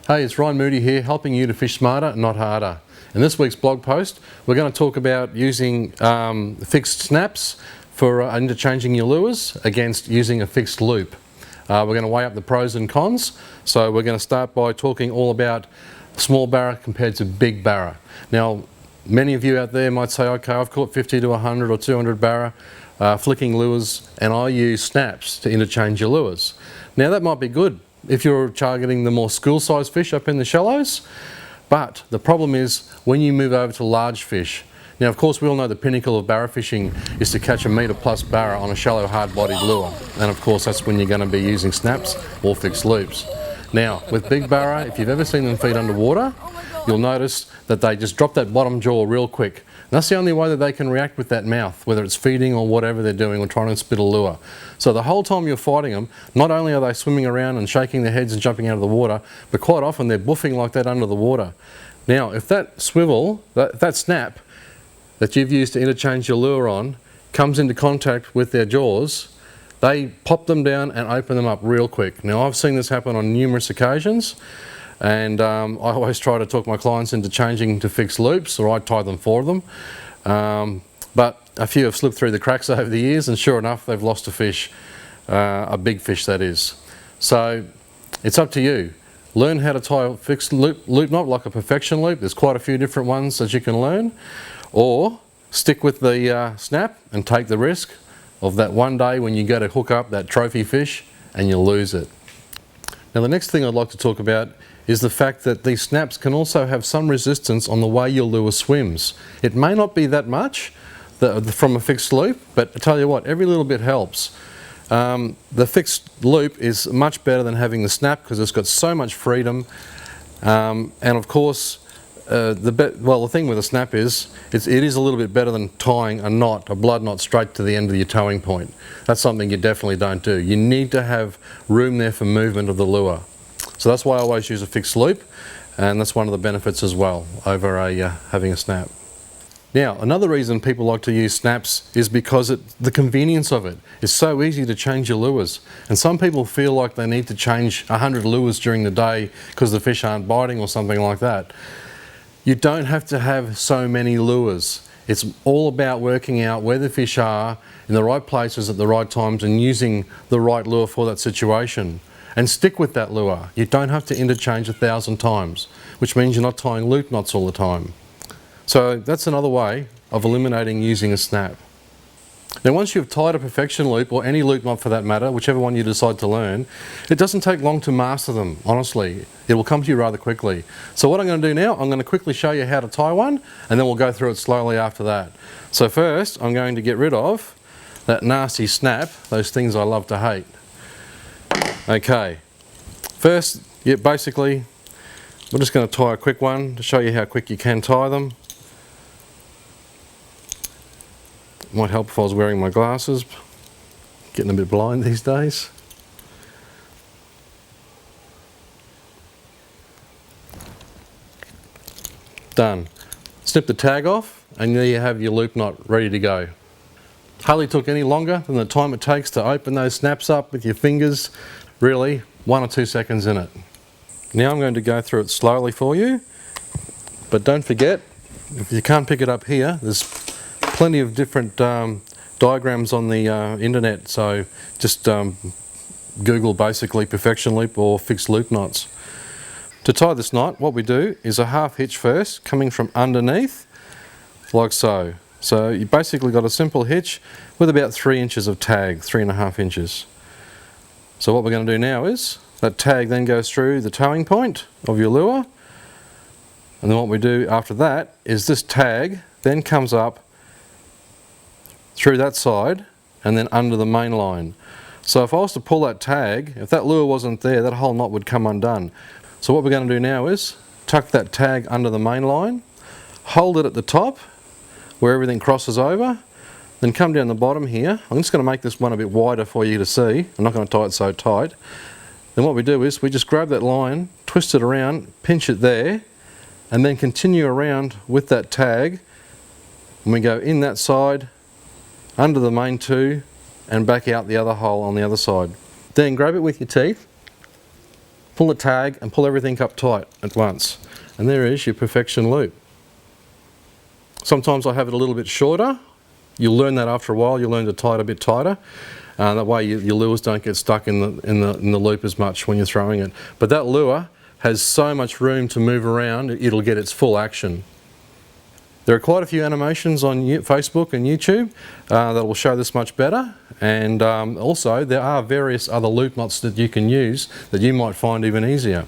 Hey, it's Moody here, helping you to fish smarter, not harder. In this week's blog post, we're going to talk about using fixed snaps for interchanging your lures against using a fixed loop. We're going to weigh up the pros and cons. So we're going to start by talking all about small barra compared to big barra. Now, many of you out there might say, okay, I've caught 50 to 100 or 200 barra flicking lures, and I use snaps to interchange your lures. Now that might be good if you're targeting the more school-sized fish up in the shallows, but the problem is when you move over to large fish. Now, of course, we all know the pinnacle of barra fishing is to catch a metre plus barra on a shallow, hard-bodied lure, and of course that's when you're going to be using snaps or fixed loops. Now, with big barra, if you've ever seen them feed underwater, you'll notice that they just drop that bottom jaw real quick. And that's the only way that they can react with that mouth, whether it's feeding or whatever they're doing or trying to spit a lure. So the whole time you're fighting them, not only are they swimming around and shaking their heads and jumping out of the water, but quite often they're buffing like that under the water. Now, if that swivel, that snap that you've used to interchange your lure on, comes into contact with their jaws, they pop them down and open them up real quick. Now, I've seen this happen on numerous occasions. And I always try to talk my clients into changing to fixed loops, or I tie them for them. But a few have slipped through the cracks over the years, and sure enough, they've lost a fish, a big fish that is. So it's up to you. Learn how to tie a fixed loop knot like a perfection loop. There's quite a few different ones that you can learn. Or stick with the snap and take the risk of that one day when you go to hook up that trophy fish and you'll lose it. Now, the next thing I'd like to talk about is the fact that these snaps can also have some resistance on the way your lure swims. It may not be that much from a fixed loop, but I tell you what, every little bit helps. The fixed loop is much better than having the snap because it's got so much freedom. And of course, the thing with a snap is, it is a little bit better than tying a knot, a blood knot, straight to the end of your towing point. That's something you definitely don't do. You need to have room there for movement of the lure. So that's why I always use a fixed loop, and that's one of the benefits as well over having a snap. Now, another reason people like to use snaps is because the convenience of it is so easy to change your lures. And some people feel like they need to change 100 lures during the day because the fish aren't biting or something like that. You don't have to have so many lures. It's all about working out where the fish are in the right places at the right times and using the right lure for that situation. And stick with that lure. You don't have to interchange 1,000 times, which means you're not tying loop knots all the time. So that's another way of eliminating using a snap. Now, once you've tied a perfection loop, or any loop knot for that matter, whichever one you decide to learn, it doesn't take long to master them, honestly. It will come to you rather quickly. So what I'm going to do now, I'm going to quickly show you how to tie one, and then we'll go through it slowly after that. So first, I'm going to get rid of that nasty snap, those things I love to hate. Okay, first, basically, we're just going to tie a quick one to show you how quick you can tie them. Might help if I was wearing my glasses, getting a bit blind these days. Done. Snip the tag off, and there you have your loop knot ready to go. Hardly took any longer than the time it takes to open those snaps up with your fingers. Really, 1 or 2 seconds in it. Now I'm going to go through it slowly for you, but don't forget, if you can't pick it up here, there's plenty of different diagrams on the internet, so just Google basically perfection loop or fixed loop knots. To tie this knot, what we do is a half hitch first, coming from underneath, like so. So you basically got a simple hitch with about 3 inches of tag, 3.5 inches. So what we're going to do now is, that tag then goes through the towing point of your lure, and then what we do after that is this tag then comes up through that side and then under the main line. So if I was to pull that tag, if that lure wasn't there, that whole knot would come undone. So what we're going to do now is tuck that tag under the main line, hold it at the top where everything crosses over, then come down the bottom here. I'm just going to make this one a bit wider for you to see. I'm not going to tie it so tight. Then what we do is we just grab that line, twist it around, pinch it there, and then continue around with that tag. And we go in that side, under the main two, and back out the other hole on the other side. Then grab it with your teeth pull the tag and pull everything up tight at once. And there is your perfection loop. Sometimes I have it a little bit shorter. You'll learn that after a while. You'll learn to tie it a bit tighter. That way your lures don't get stuck in the loop as much when you're throwing it. But that lure has so much room to move around, it'll get its full action. There are quite a few animations on Facebook and YouTube that will show this much better, and also there are various other loop knots that you can use that you might find even easier.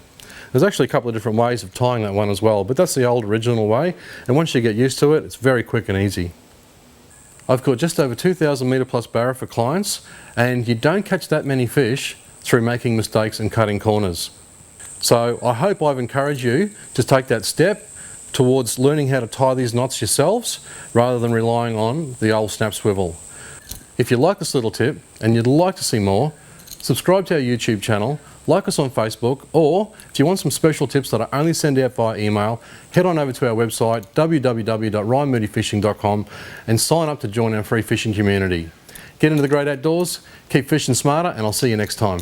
There's actually a couple of different ways of tying that one as well, but that's the old original way, and once you get used to it, it's very quick and easy. I've caught just over 2,000 metre plus barra for clients, and you don't catch that many fish through making mistakes and cutting corners. So I hope I've encouraged you to take that step towards learning how to tie these knots yourselves rather than relying on the old snap swivel. If you like this little tip and you'd like to see more, subscribe to our YouTube channel, like us on Facebook, or if you want some special tips that I only send out via email, head on over to our website www.ryanmoodyfishing.com and sign up to join our free fishing community. Get into the great outdoors, keep fishing smarter, and I'll see you next time.